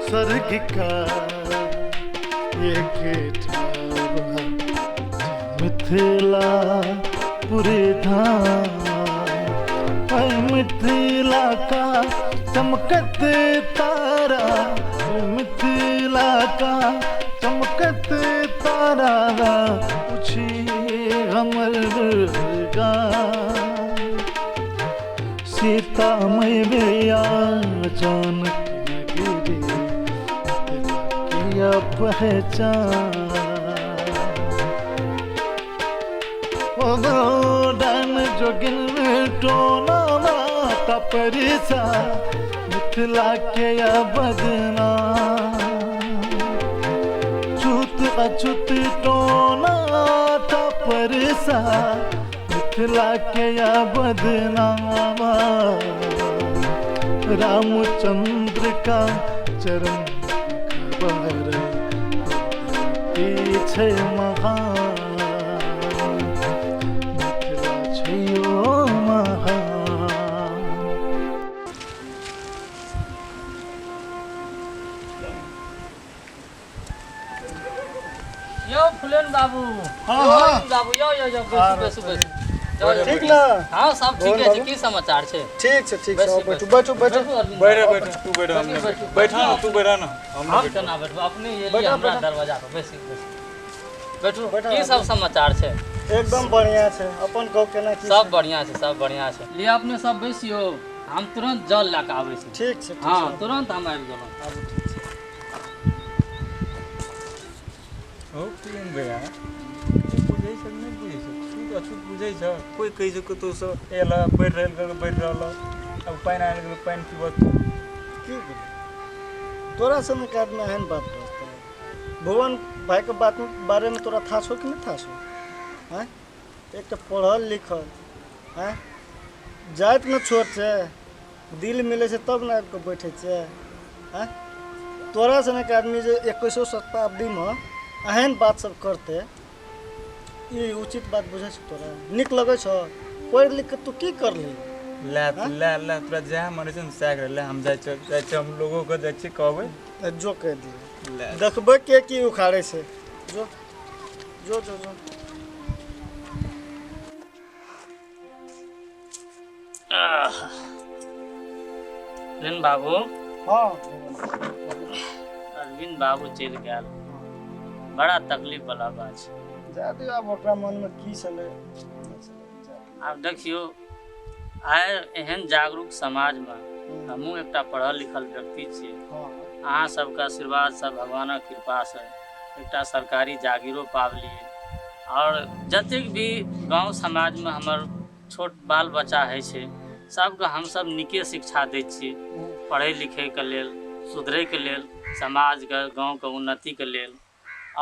स्वर्ग का एक ठावा मिथिला पूरे धाम मिथिला का चमकत तारा मिथिला का चमकत तारा पूछी हमर गाँव सीता मैया जानकी नगरी किया पहचान डन जोगिन टोना माता परिसा मिथिला के या बदना छूत अछूत टोना ता परिसा मिथिला के या बदनामा रामचंद्र का चरण खबर पीछे महान फुलेन बाबू बाबू यो बैसू ठीक ना हाँ सब ठीक है की समाचार छे ठीक है बैठो बैठो बैठो तू बैठा ना तू बैठा ना हम केना बैठो अपने ये लिए हमरा दरवाजा पर बैठो की सब समाचार छे एकदम बढ़िया छे अपन कहो केना की सब बढ़िया छे लिए अपने सब बैसियो हम तुरंत जल ला के आबै छी ठीक छे हां तुरंत हम आबि गेलौ आबू ठीक छे हो तीन भैया बुझै छ नहीं बुझै छ तू अछूत बुझै छ कोई कहि सको तो सो एला बैठ रहल अब पानी आने के पानी पीबत की तोरा समय के आदमी एहन बात करता है भुवन भाई के बात में बारे में तोरा था छो कि नहीं था छो हैं एक तो पढ़ल लिखल हैं जात में छोट छे दिल मिले से तब ना आबि के बैठे छे हैं तोरा समय के आदमी जे 21वीं शताब्दी में एहन बात सब करते ये उचित बात बुझे छ तोरा निक लगे छ पढ़ लिख के तू की कर ली ला तोरा जा मने छ साग ले हम जाय छ हम लोगों को जाय छ कहबै जो कह दी देखबे के की उखाड़े से जो जो जो जो लेन बाबू हां अरविंद बाबू चल गेल बड़ा तकलीफ वाला बात है जादे अब ओकरा मन में की छले अब देखियो आइ एहन जागरूक समाज में हमहूँ एकटा पढ़ल लिखल व्यक्ति छी अहाँ सबके आशीर्वाद से भगवानक कृपा से एकटा सरकारी जागीरो पावलिए और जतेक भी गांव समाज में हमर छोट बाल बच्चा है छे सबके हम सब नीके शिक्षा दै छी पढ़े लिखे के लेल सुधरे के लेल समाज के गांव के उन्नति के लेल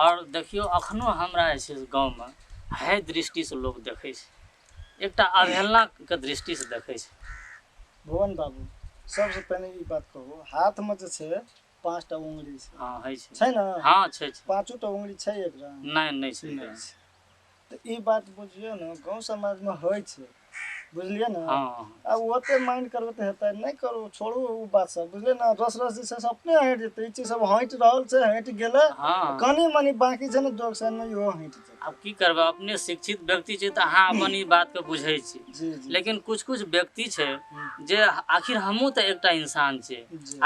और देखियो अखनो हमरा छै गांव में है दृष्टि से लोग देखे छै एकटा अवहेलना के दृष्टि से देखे छै भुवन बाबू सबसे पहले ई बात कहू हाथ में जे छै 5टा उंगली छै हां है छै ना हां छै 5टा उंगली छै एकरा नहीं छै तो ई बात बुझियो ना गांव समाज में होय छै बुझलिए ना हां अब ओते माइंड करबे त हेतै नहीं करू छोड़ू उ बात सब बुझले ना रस जे छै से अपने हट जेतै ई चीज सब हट रहल छै हट गेलै कनी मनी बाकी छै ना जोग सन में यो हट जेतै अब की करबे अपने शिक्षित व्यक्ति छै त अहाँ अपन ई बात के बुझै छी लेकिन कुछ व्यक्ति छै जे आखिर हमहू त एकटा इंसान छै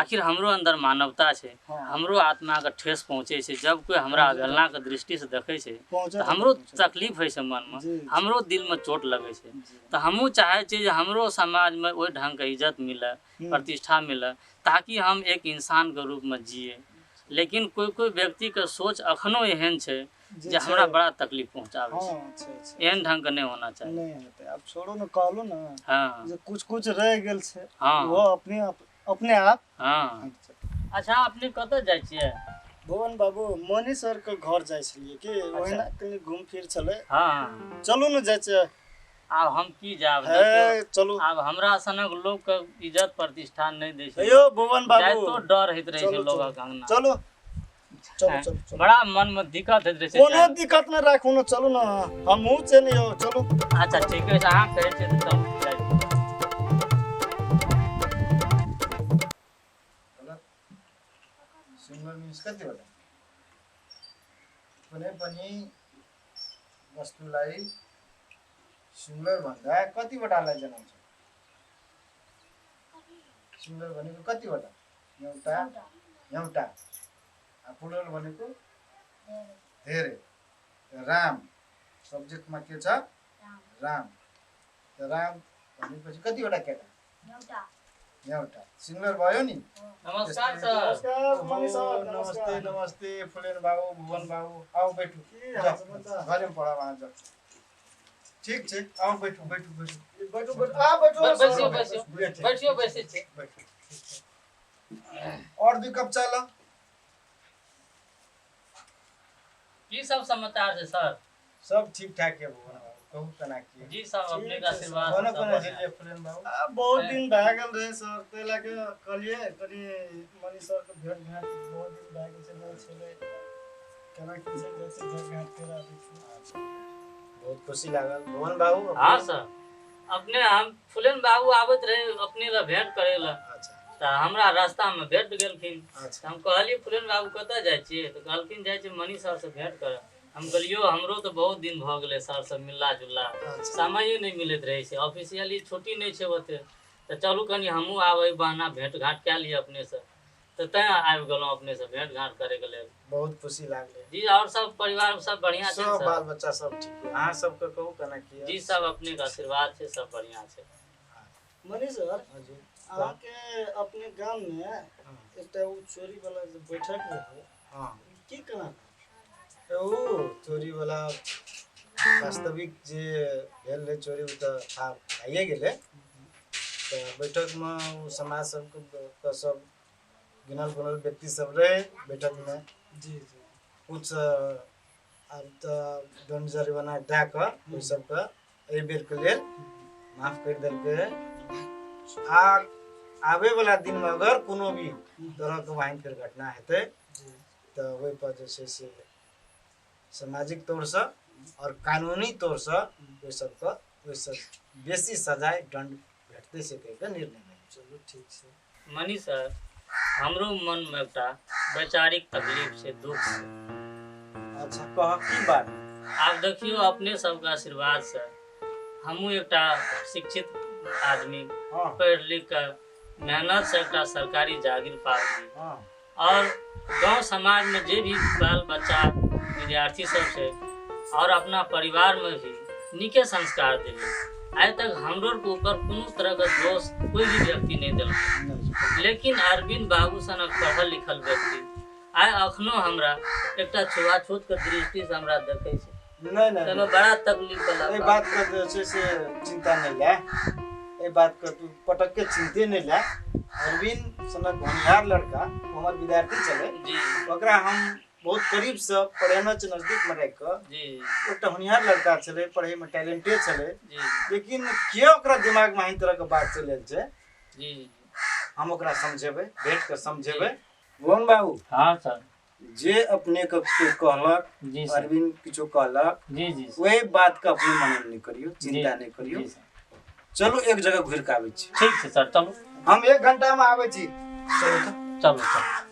आखिर हमरो अंदर मानवता छै हमरो आत्मा के ठेस पहुंचे छै जब कोई हमरा अवहेलना के दृष्टि से देखे छै त हमरो तकलीफ होय छै मन में हमरो दिल में चोट लगे छै त हमहू चाहे छी जे हमरो समाज में ओइ ढंग के इज्जत मिले प्रतिष्ठा मिले ताकि हम एक इंसान के रूप में जिए लेकिन कोई व्यक्ति के सोच अखनो एहन छै जे हमरा बड़ा तकलीफ पहुंचावे छै एहन ढंग के नहीं होना चाहिए नहीं होते अब छोड़ो ना कहलो ना हां जे कुछ रह गेल छै वो अपने आप हां अच्छा अपने कत जाय छियै भुवन बाबू मोनी सर के घर जाय छलिए कि ओहिना कनी घूम फिर चले हां चलू न जाय छै आब हम की जाब चलू आब हमरा सनक लोग के इज्जत प्रतिष्ठा नहीं दै छै यो भुवन बाबू जाय तो डर होइत रहे छै लोगक अंगना चलो चलो बड़ा मन में दिक्कत होइत रहे छै कोनो दिक्कत न राखू न चलू न हमहू छै न यो चलू अच्छा ठीक है अहाँ कहै छै त चल कतिवटा कुनै पनि वस्तुलाई सिङ्गुलर भन्दा कतिवटालाई जनाउँछ सिङ्गुलर भनेको कतिवटा एउटा प्लुरल भनेको धेरै राम सब्जेक्टमा के छ राम त राम भनेपछि कतिवटा केटा एउटा सिङ्गुलर भयो नि नमस्कार सर नमस्कार मणि सर नमस्ते नमस्ते फुलेन बाबु भुवन बाबु आओ बैठू घरे पढा वहाँ जा ठीक छै आओ बैठू बैठू बैठू बैठो बैठो आ बैठो बैठियो बैठियो बैठियो बैठिए और 2 कप चाय ला की सब समाचार है सर सब ठीक ठाक है भुवन बाबू कहू केना की जी सब अपने का आशीर्वाद कोना सब कोना बढ़िया। चलिए फुलेन बाबू बहुत दिन भए गेल रहे सर तै लागे कहलिए कनी मणि सर के भेट घाट बहुत दिन भए गेल छै नहि छलै केना की छै जैसे भेट घाट करा दै छै बहुत खुशी लागल भुवन बाबू हाँ सर अपने हम फुलेन बाबू आवत रहे अपने ला भेंट करे ला अच्छा त हमरा रास्ता में भेट गेलखिन अच्छा त हम कहलिए फुलेन बाबू कतऽ जाइ छियै त कहलखिन जाइ छै मणि सर से भेंट कर हम कहलियो हमरो तो बहुत दिन भ गेलै सर से मिलला जुलला अच्छा समय नहीं मिलत रहे छै ऑफिशियली छुट्टी नहीं छै ओते त चलू कनी हमहूँ आबै बहाना भेंट घाट कए लिए अपने से त तैं आबि गेलहुँ अपने से भेंट घाट करे के लेल बहुत खुशी लागले जी और सब परिवार सब बढ़िया छै सब बाल सर बच्चा सब ठीक है अहाँ सबके कहू केना की जी सब अपने का आशीर्वाद छै सब बढ़िया छै मणि सर जी अहाँके अपने गाम में एकटा उ चोरी वाला जे बैठक रहै हाँ की केना ओ चोरी वाला वास्तविक जे भेल रहे चोरी उ तऽ भइए गेलै तऽ बैठक में उ समाज सबके सब गिनल गुनल व्यक्ति सब रहे बैठक में जी जी कुछ अब तऽ दंड जरिमाना दए कऽ ओहि सबके एहि बेर के लेल माफ कर देलकै आ आबे वाला दिन में अगर कोनो भी तरह के वाहन फेर घटना हेतै तऽ ओहि पर जे छै से सामाजिक तौर से और कानूनी तौर से ओहि सबके ओहिसँ बेसी सजाय दंड भेटतै से कहि कऽ निर्णय भेल चलो ठीक छै मनी सर हमरो मन में एकटा वैचारिक तकलीफ छै दुख छै अच्छा कह की बात आब देखियो अपने सबके आशीर्वाद से हमहूँ एकटा शिक्षित आदमी हाँ पढ़ लिख कर मेहनत से एकटा सरकारी जागीर पाबी हाँ और गांव समाज में जे भी बाल बच्चा विद्यार्थी सब छै और अपना परिवार में भी नीके संस्कार दिली आइ तक हमरो के ऊपर कोनो तरह का दोष कोई भी व्यक्ति नहीं दिलकै लेकिन अरविंद बाबू सनक पढ़ल लिखल व्यक्ति आइ अखनो हमरा एकटा छुआछूत के दृष्टि से हमरा देखै छै नहीं नहीं तमे बड़ा तकलीफ एहि वाला बात के जे छै से चिंता नहीं ले एहि बात के तू पटक के चिंते नहीं ले अरविंद सनक होनहार लड़का हमर विद्यार्थी चले जी ओकरा हम बहुत करीब से पढ़ेना छै नजदीक में रह के जी एकटा होनहार लड़का चले पढ़े में टैलेंटेड चले जी लेकिन के ओकरा दिमाग में एहन तरह के बात चले छै जी हम ओकरा समझेबै बैठ के समझेबै भुवन बाबू हाँ सर जे अपने के कोई कहलक जी सर अरविंद किछो कहलक जी जी वही बात का अपने मन में नहीं करियो चिंता नहीं करियो जी सर चलो एक जगह घुर के आबै छी ठीक छै सर चलू हम 1 घंटा में आबै छी चलो तो चलू चलू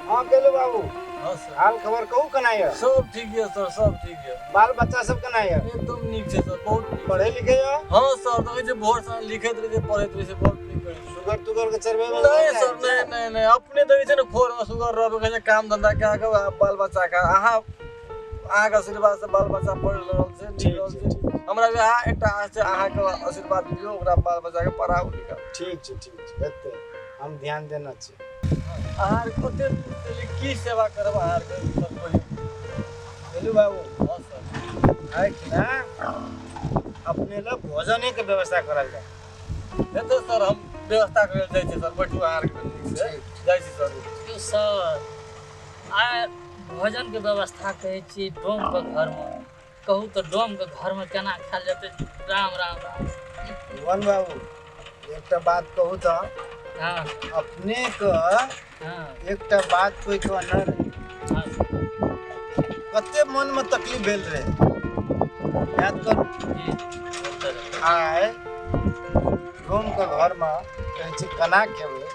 हाँ केलू बाबू हाँ सर हाल खबर कहू कना है सब ठीक है सर सब ठीक है बाल बच्चा सब कना है एकदम नीक छै सर बहुत नीक पढ़े लिखे हो हाँ सर तो जे भोर से लिखैत रहे पढ़ैत रहे बहुत नीक करै छै शुगर तुगर के चरबे में नहीं सर नहीं अपने तो छै ने खोर में शुगर रहबे कहै छै काम धंधा के के बाल बच्चा का अहाँ के आशीर्वाद से बाल बच्चा पढ़ रहल छै नीक रहल छै हमरा भी अहाँ एकटा आस छै अहाँ के आशीर्वाद दियौ ओकरा बाल बच्चा के पढ़ाउ लिखाउ ठीक छै हेतै हम ध्यान देना छै अहाँ कते की सेवा करब अहाँ के सब कोई केलू बाबू हाँ सर है कि ना अपने ला भोजन के व्यवस्था करल जाए हेतै सर हम व्यवस्था करल जाइ छै सर बैठू अहाँ के नीक से जाइ छी सर यौ सर आइ भोजन के व्यवस्था कहै छी डोम के घर में कहू तो डोम के घर में केना खायल जेतै राम राम राम भुवन बाबू एकटा बात कहू तो हाँ अपने के हाँ एकटा बात कोई के न रही हाँ कते मन में तकलीफ भेल रहे याद कर जी बोलते रहे। आए रूम के घर में कहै छी कना खेबै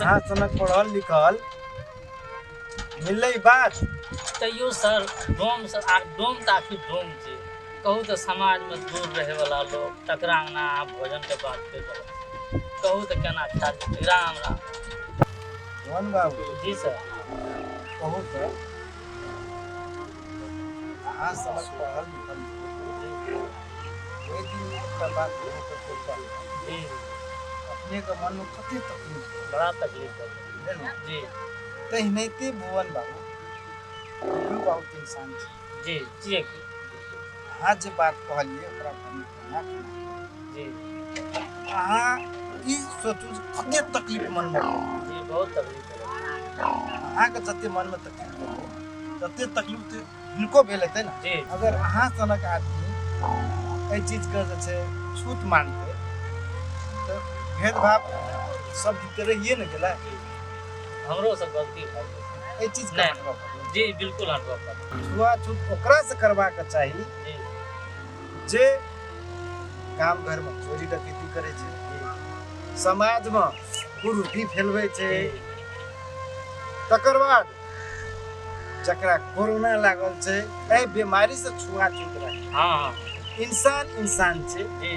अहाँ सनक पढ़ल लिखल मिललै बात तैयो सर डोम से डोम तऽ आखिर डोम छै कहू तऽ समाज में दूर रहे वाला लोग तकरा अंगना अहाँ भोजन के बात कर रहल छी। कहू तऽ केना खायल जेतै राम राम भुवन बाबू जी सर कहू तो अहाँ सनक पढ़ल लिखल ओहि दिन एकटा बात कहू तो सोचल जी अपने के मन में कते तकलीफ बड़ा तकलीफ है भेल न? जी तहिनैते भुवन बाबू केलू बहुत इंसान छै जी जी अहाँ जे बात कहलिए ओकरा पर जी अहाँ ई सोचू जे कते तकलीफ मन में भेल। जी बहुत तकलीफ है अहाँ के जते मन में तकलीफ भेल तते तकलीफ तऽ हिनको भेल हेतै ने जी अगर अहाँ सनक आदमी एहि चीज के जे छै छूत मानतै तऽ भेदभाव सब दिन रहिए ने गेलै हमरो से गलती भऽ गेल एहि चीज के नहि। हटबऽ पड़तै जी बिल्कुल हटबऽ पड़त छुआछूत ओकरा से करबाक चाही जी जे गाम घर में चोरी डकैती करे छै समाज में कुरीति फैलबै छै तकर बाद जकरा कोरोना लागल छै एहि बीमारी से छुआछूत रहे हाँ हाँ इंसान छै जी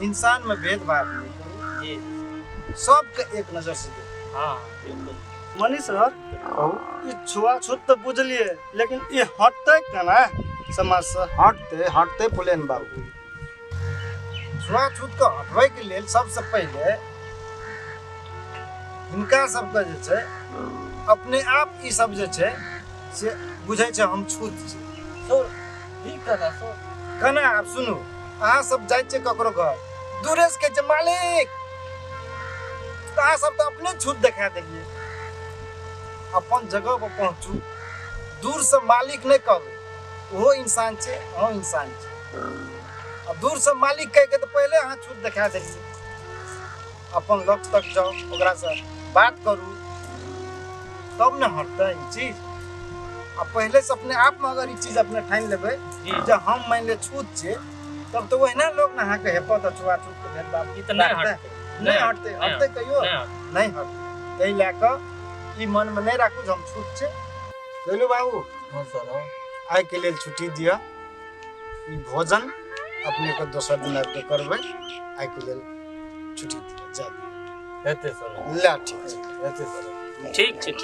इंसान में भेदभाव नहीं करू जी सबके एक नजर से देखू हाँ बिल्कुल मनीष सर ई छुआछूत तो बुझलिए लेकिन ये हटतै केना समाज से हटते पुलेन बाबू छुआछूत के हटबै के लेल सबसे पहिले हिनका सबके जे छै अपने आप ई सब जे छै से बुझै छै हम छूत छी सर ठीक है ना सर केना आब सुनू अहाँ सब जाइ छियै ककरो घर दूरे से कहै छै मालिक तऽ अहाँ सब तऽ अपने छूत देखा देलिए अपन जगह पर पहुंचू दूर से मालिक नहीं कहबै ओहो इंसान छै अहूँ इंसान छै अब दूर से मालिक कह के तो पहले अहाँ छूत देखा देलिए अपन लग तक जाओ ओकरा से बात करू तब न हटतै ई चीज आ पहले से अपने आप में अगर ई चीज अपने ठानि लेबै जी जे हम मान ले छूत छै तब तो ओहिना लोग ने अहाँके हेपत छुआछूत के भेदभाव ई तऽ नहि हटतै नहीं हटते हटते कहियो नहीं हटतै। नहीं हटते ताहि लए कऽ ई मन में नहीं राखू जे हम छूत छै बोलू बाबू हाँ सर हाँ आइ के लेल छुट्टी दिअ ई भोजन अपने के दोसर दिन आबि के करबै आइ के लेल छुट्टी दिअ जा दिअ हेतै सर ला ठीक छै हेतै सर ठीक छै